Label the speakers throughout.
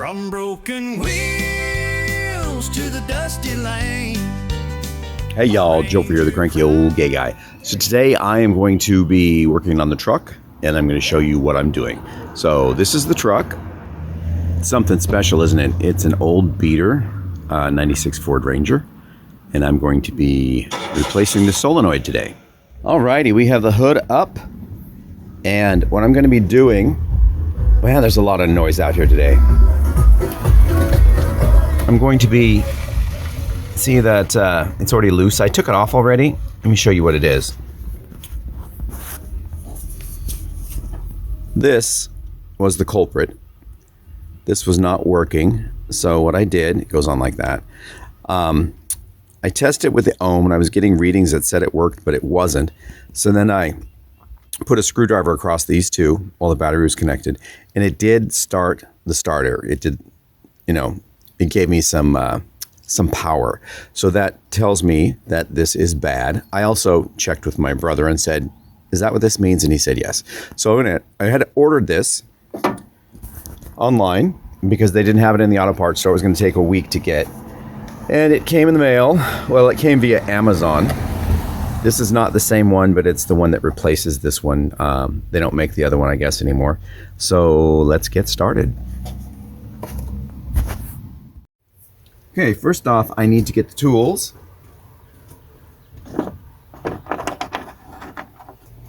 Speaker 1: From broken wheels to the dusty lane.
Speaker 2: Hey y'all, Joe here, the cranky old gay guy. So today I am going to be working on the truck and I'm going to show you what I'm doing. So this is the truck. It's something special, isn't it? It's an old beater, 96 Ford Ranger, and I'm going to be replacing the solenoid today. Alrighty, we have the hood up, and what I'm going to be doing, man, there's a lot of noise out here today. I'm going to be, see that it's already loose. I took it off already. Let me show you what it is. This was the culprit. This was not working. So what I did, it goes on like that. I tested with the ohm and I was getting readings that said it worked, but it wasn't. So then I put a screwdriver across these two while the battery was connected, and it did start the starter. It did, it gave me some power. So that tells me that this is bad. I also checked with my brother and said, is that what this means? And he said yes. So I had ordered this online because they didn't have it in the auto parts store. It was going to take a week to get. And it came in the mail. Well, it came via Amazon. This is not the same one, but it's the one that replaces this one. They don't make the other one, I guess, anymore. So let's get started. Okay, first off, I need to get the tools.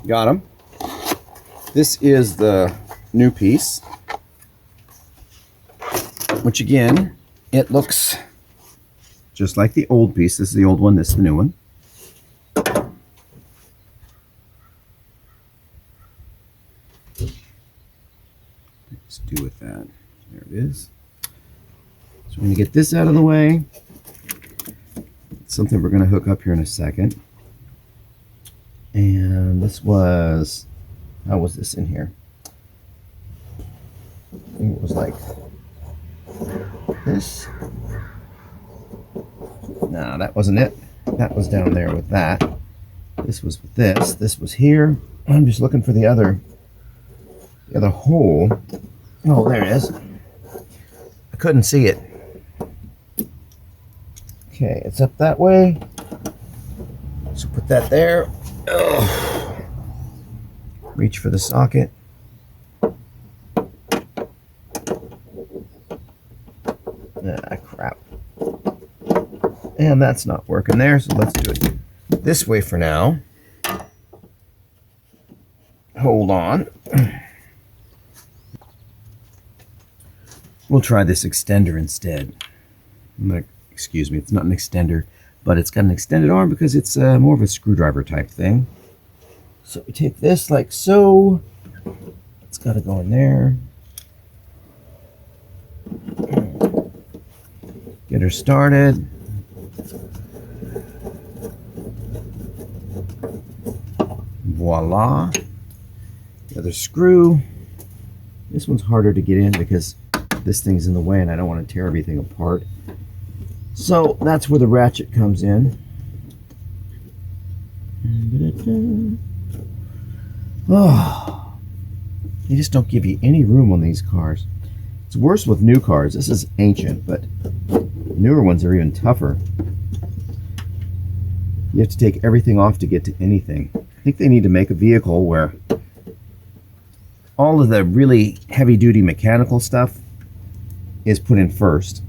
Speaker 2: Got them. This is the new piece, which again, it looks just like the old piece. This is the old one, this is the new one. Let's do with that. There it is. So I'm going to get this out of the way. It's something we're going to hook up here in a second. And this was, how was this in here? I think it was like this. No, that wasn't it. That was down there with that. This was with this. This was here. I'm just looking for the other hole. Oh, there it is. I couldn't see it. Okay, it's up that way. So put that there. Ugh. Reach for the socket. Ah, crap. And that's not working there, so let's do it this way for now. Hold on. We'll try this extender instead. Excuse me, it's not an extender, but it's got an extended arm because it's more of a screwdriver type thing. So we take this like so. It's got to go in there. Get her started. Voila. The other screw. This one's harder to get in because this thing's in the way and I don't want to tear everything apart. So that's where the ratchet comes in. Oh, they just don't give you any room on these cars. It's worse with new cars. This is ancient, but newer ones are even tougher. You have to take everything off to get to anything. I think they need to make a vehicle where all of the really heavy-duty mechanical stuff is put in first.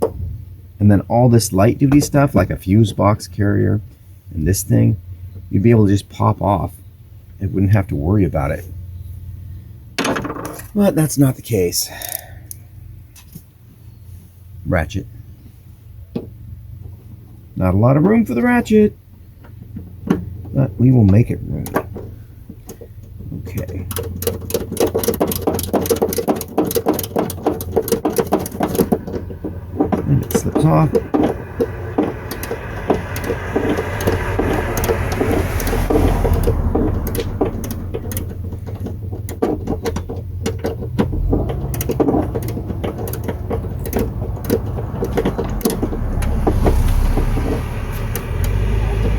Speaker 2: And then all this light-duty stuff, like a fuse box carrier and this thing, you'd be able to just pop off. It wouldn't have to worry about it. But that's not the case. Ratchet. Not a lot of room for the ratchet, but we will make it room. Okay. And it slips off.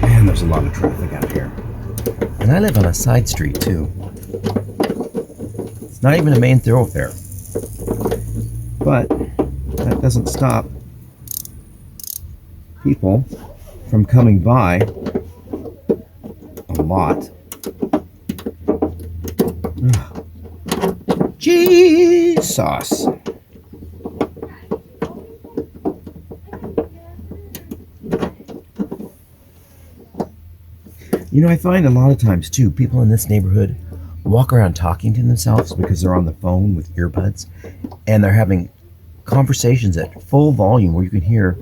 Speaker 2: Man, there's a lot of traffic out here. And I live on a side street too. It's not even a main thoroughfare. But that doesn't stop people from coming by a lot. Cheese sauce. You know, I find a lot of times too, people in this neighborhood walk around talking to themselves because they're on the phone with earbuds and they're having conversations at full volume where you can hear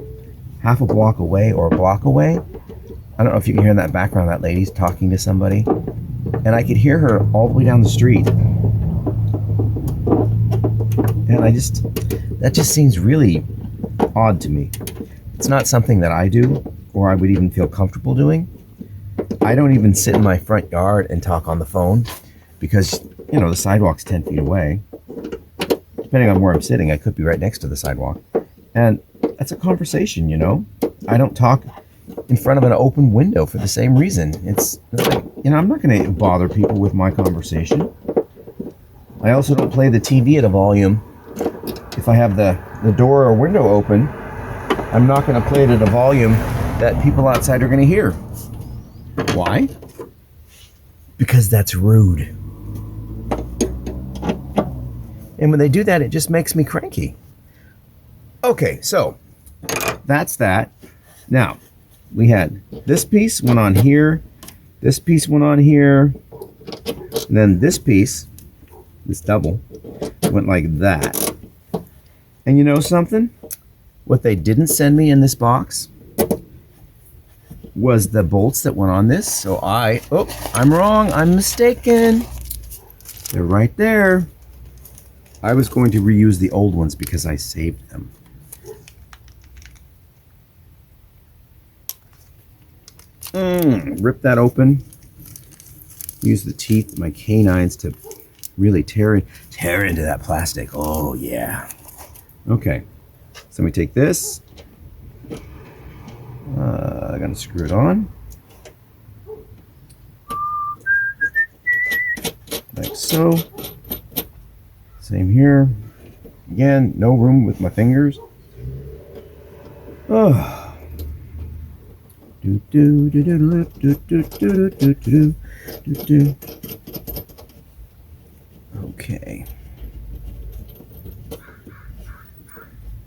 Speaker 2: half a block away or a block away. I don't know if you can hear in that background, that lady's talking to somebody. And I could hear her all the way down the street. And that just seems really odd to me. It's not something that I do or I would even feel comfortable doing. I don't even sit in my front yard and talk on the phone because, you know, the sidewalk's 10 feet away. Depending on where I'm sitting, I could be right next to the sidewalk. And that's a conversation, you know? I don't talk in front of an open window for the same reason. It's like, you know, I'm not going to bother people with my conversation. I also don't play the TV at a volume. If I have the door or window open, I'm not going to play it at a volume that people outside are going to hear. Why? Because that's rude. And when they do that, it just makes me cranky. Okay, so that's that. Now, we had this piece went on here, this piece went on here, and then this piece, this double, went like that. And you know something? What they didn't send me in this box was the bolts that went on this. So I'm wrong, I'm mistaken. They're right there. I was going to reuse the old ones because I saved them. Rip that open. Use the teeth, my canines, to really tear into that plastic. Oh yeah. Okay, so we take this. I'm gonna screw it on. Like so. Same here. Again, no room with my fingers. Oh. Okay.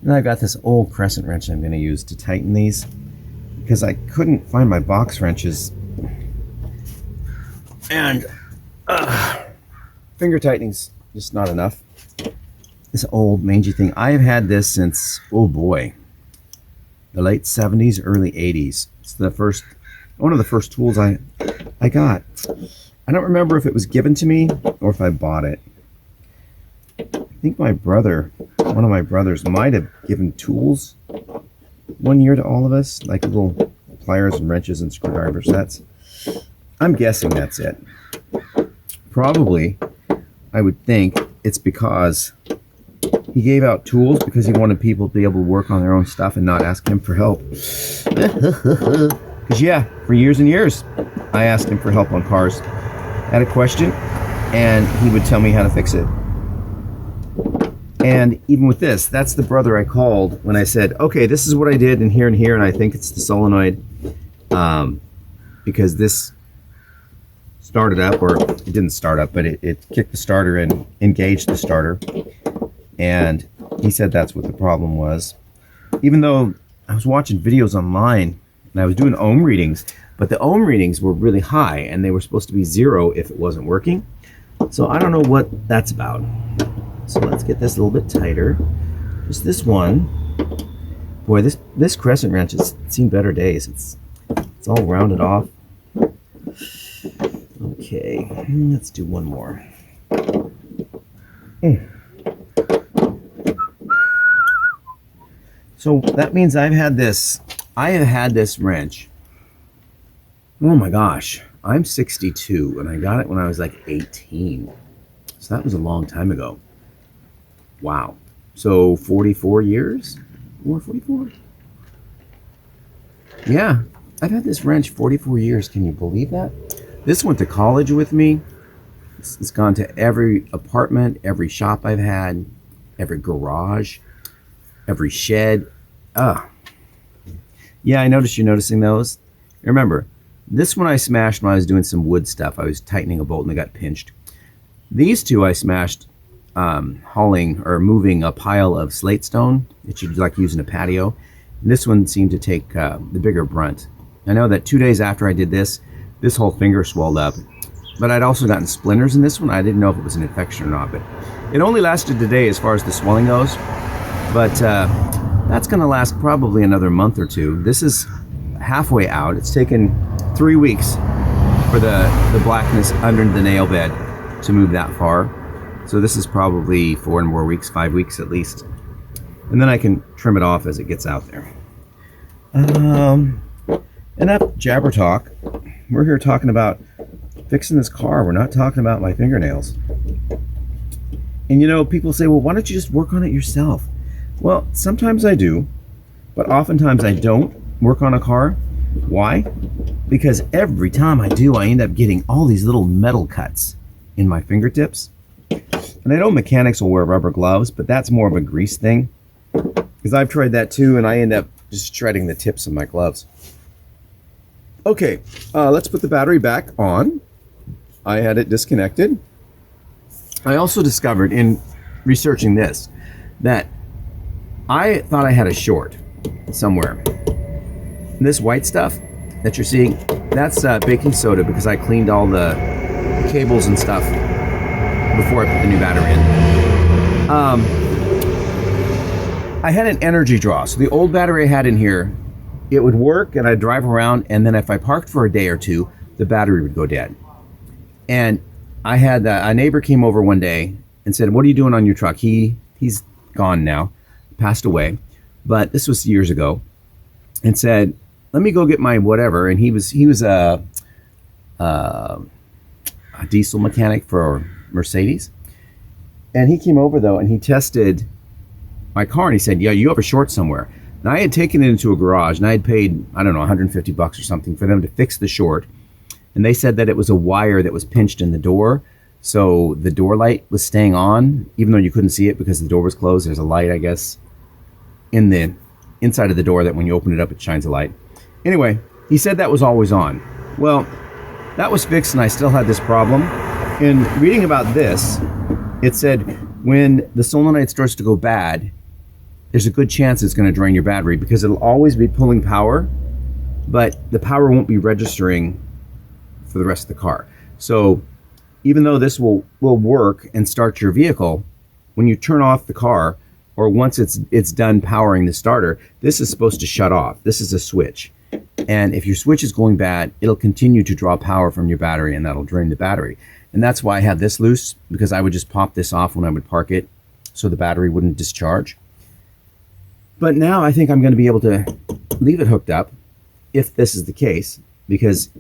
Speaker 2: And I've got this old crescent wrench I'm going to use to tighten these because I couldn't find my box wrenches. And finger tightening's just not enough. This old mangy thing. I've had this since, oh boy, the late 70s, early 80s. It's one of the first tools I got. I don't remember if it was given to me or if I bought it. I think one of my brothers might have given tools one year to all of us, like little pliers and wrenches and screwdriver sets. I'm guessing that's it. Probably, I would think it's because he gave out tools because he wanted people to be able to work on their own stuff and not ask him for help. Because yeah, for years and years, I asked him for help on cars. I had a question, and he would tell me how to fix it. And even with this, that's the brother I called when I said, okay, this is what I did in here, and I think it's the solenoid. Because this started up, or it didn't start up, but it kicked the starter and engaged the starter. And he said that's what the problem was. Even though I was watching videos online and I was doing ohm readings, but the ohm readings were really high and they were supposed to be 0 if it wasn't working. So I don't know what that's about. So let's get this a little bit tighter. Just this one. Boy, this crescent wrench has seen better days. It's all rounded off. Okay, let's do one more. So that means I have had this wrench. Oh my gosh, I'm 62 and I got it when I was like 18. So that was a long time ago. Wow. So 44 years? Or 44? Yeah, I've had this wrench 44 years. Can you believe that? This went to college with me. It's gone to every apartment, every shop I've had, every garage. every shed. Yeah, I noticed you're noticing those. Remember, this one I smashed when I was doing some wood stuff. I was tightening a bolt and it got pinched. These two I smashed hauling or moving a pile of slate stone that you'd like use in a patio. And this one seemed to take the bigger brunt. I know that 2 days after I did this whole finger swelled up. But I'd also gotten splinters in this one. I didn't know if it was an infection or not, but it only lasted a day as far as the swelling goes. But that's going to last probably another month or two. This is halfway out. It's taken 3 weeks for the blackness under the nail bed to move that far. So this is probably 4 more weeks, 5 weeks at least. And then I can trim it off as it gets out there. Enough jabber talk. We're here talking about fixing this car. We're not talking about my fingernails. And you know, people say, well, why don't you just work on it yourself? Well, sometimes I do, but oftentimes I don't work on a car. Why? Because every time I do, I end up getting all these little metal cuts in my fingertips. And I know mechanics will wear rubber gloves, but that's more of a grease thing. Because I've tried that too, and I end up just shredding the tips of my gloves. Okay, let's put the battery back on. I had it disconnected. I also discovered in researching this that I thought I had a short somewhere. This white stuff that you're seeing, that's baking soda because I cleaned all the cables and stuff before I put the new battery in. I had an energy draw. So the old battery I had in here, it would work and I'd drive around, and then if I parked for a day or two, the battery would go dead. And I had a neighbor came over one day and said, what are you doing on your truck? He's gone now, passed away, but this was years ago, and said, let me go get my whatever. And he was a diesel mechanic for Mercedes. And he came over though, and he tested my car, and he said, yeah, you have a short somewhere. And I had taken it into a garage, and I had paid, I don't know, $150 or something for them to fix the short. And they said that it was a wire that was pinched in the door. So the door light was staying on, even though you couldn't see it because the door was closed. There's a light, I guess, in the inside of the door that when you open it up, it shines a light. Anyway, he said that was always on. Well, that was fixed, and I still had this problem. In reading about this, it said when the solenoid starts to go bad, there's a good chance it's going to drain your battery because it'll always be pulling power, but the power won't be registering for the rest of the car. So even though this will work and start your vehicle, when you turn off the car or once it's done powering the starter, this is supposed to shut off. This is a switch. And if your switch is going bad, it'll continue to draw power from your battery, and that'll drain the battery. And that's why I had this loose, because I would just pop this off when I would park it so the battery wouldn't discharge. But now I think I'm going to be able to leave it hooked up if this is the case, because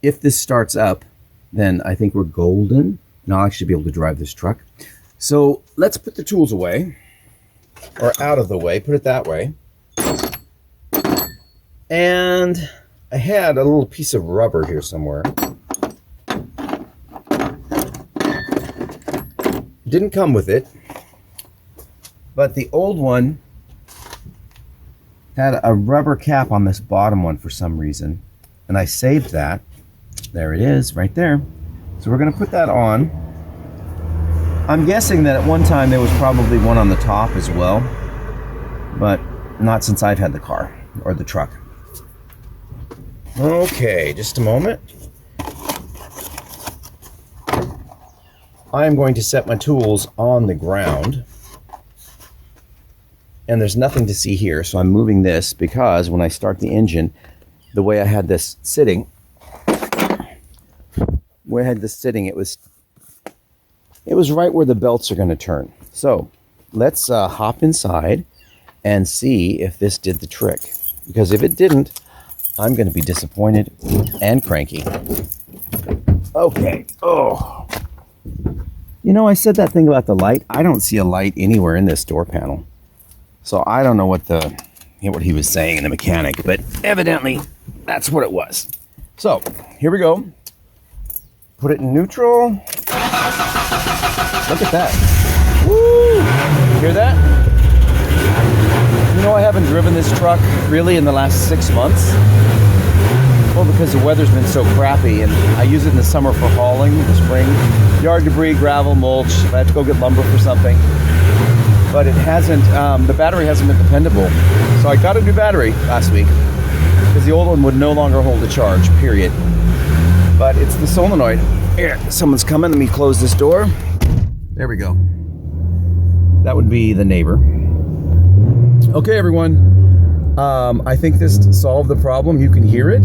Speaker 2: if this starts up, then I think we're golden, and I'll actually be able to drive this truck. So let's put the tools away, or out of the way, put it that way. And I had a little piece of rubber here somewhere. Didn't come with it, but the old one had a rubber cap on this bottom one for some reason, and I saved that. There it is, right there. So we're going to put that on. I'm guessing that at one time there was probably one on the top as well, but not since I've had the car or the truck. Okay, just a moment. I'm going to set my tools on the ground. And there's nothing to see here, so I'm moving this because when I start the engine, the way I had this sitting, it was right where the belts are going to turn. So let's hop inside and see if this did the trick. Because if it didn't, I'm going to be disappointed and cranky. Okay. Oh. You know, I said that thing about the light. I don't see a light anywhere in this door panel. So I don't know what he was saying in the mechanic, but evidently that's what it was. So here we go. Put it in neutral. Look at that. Woo! Hear that? You know, I haven't driven this truck really in the last 6 months. Well, because the weather's been so crappy, and I use it in the summer for hauling, in the spring. Yard debris, gravel, mulch, if I have to go get lumber for something. But it hasn't, the battery hasn't been dependable. So I got a new battery last week, because the old one would no longer hold a charge, period. But it's the Solenoid. Here, someone's coming, let me close this door. There we go. That would be the neighbor. Okay, everyone. I think this solved the problem. You can hear it,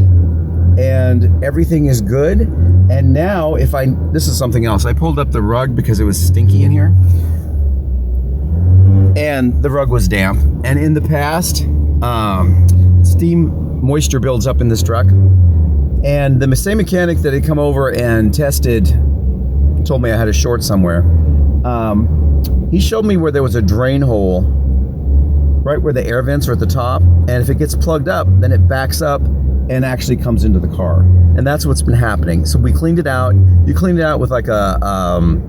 Speaker 2: and everything is good. And now, this is something else. I pulled up the rug because it was stinky in here, and the rug was damp. And in the past, steam moisture builds up in this truck. And the same mechanic that had come over and tested told me I had a short somewhere. He showed me where there was a drain hole right where the air vents are at the top, and if it gets plugged up, then it backs up and actually comes into the car. And that's what's been happening. So we cleaned it out. You cleaned it out with like a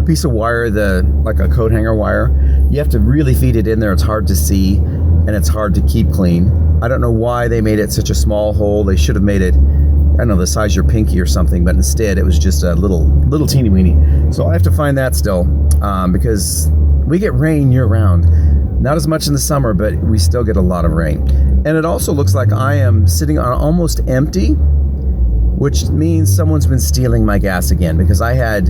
Speaker 2: piece of wire, like a coat hanger wire. You have to really feed it in there. It's hard to see, and it's hard to keep clean. I don't know why they made it such a small hole. They should have made it, I don't know, the size of your pinky or something, but instead it was just a little teeny weeny. So I have to find that still, because we get rain year round. Not as much in the summer, but we still get a lot of rain. And it also looks like I am sitting on almost empty, which means someone's been stealing my gas again, because I had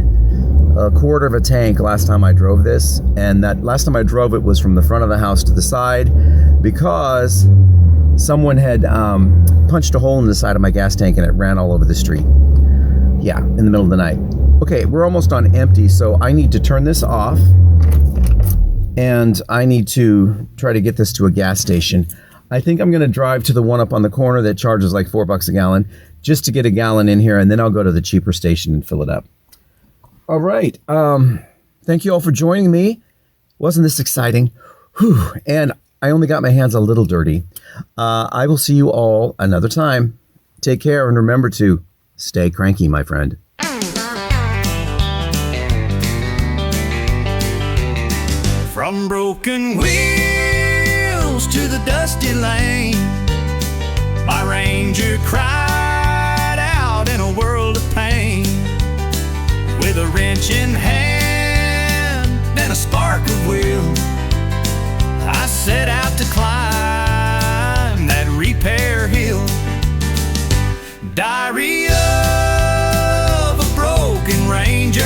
Speaker 2: a quarter of a tank last time I drove this, and that last time I drove it was from the front of the house to the side, because someone had punched a hole in the side of my gas tank and it ran all over the street. Yeah, in the middle of the night. Okay, we're almost on empty, so I need to turn this off, and I need to try to get this to a gas station. I think I'm going to drive to the one up on the corner that charges like $4 a gallon, just to get a gallon in here, and then I'll go to the cheaper station and fill it up. All right. Thank you all for joining me. Wasn't this exciting? Whew. And I only got my hands a little dirty. I will see you all another time. Take care, and remember to stay cranky, my friend.
Speaker 1: From broken wheels to the dusty lane, my Ranger cried out in a world of pain. With a wrench in hand and a spark of will, I set out to climb that repair hill. Diary of a broken Ranger,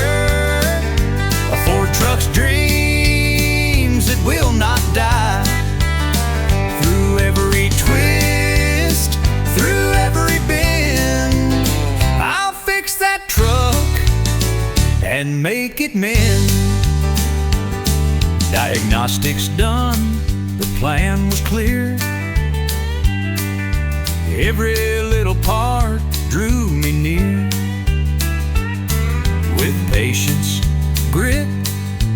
Speaker 1: a Ford truck's dreams that will not die. Through every twist, through every bend, I'll fix that truck and make it mend. Diagnostics done, the plan was clear. Every little part drew me near. With patience, grit,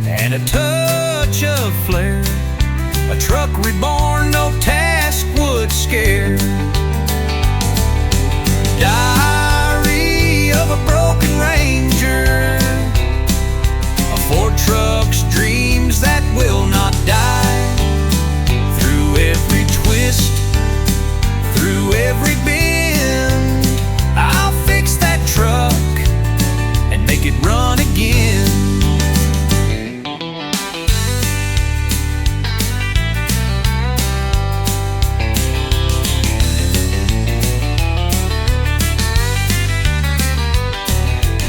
Speaker 1: and a touch of flair, a truck reborn no task would scare. Diary of a broken Ranger, a Ford truck's dreams that will not die. Through every twist, through every bend, I'll fix that truck and make it run again.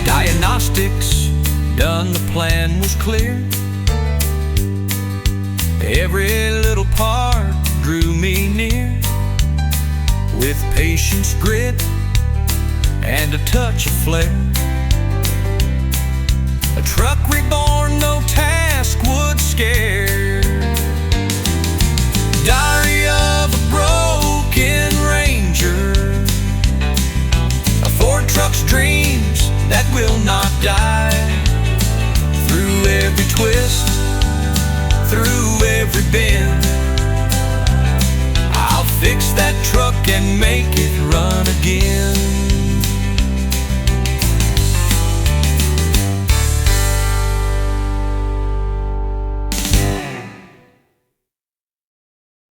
Speaker 1: Diagnostics done, the plan was clear. Every little part drew me near. With patience, grit, and a touch of flair, a truck reborn no task would scare. Diary of a broken Ranger, a Ford truck's dreams that will not die. Through every twist, through every bend, I'll fix that truck and make it run again.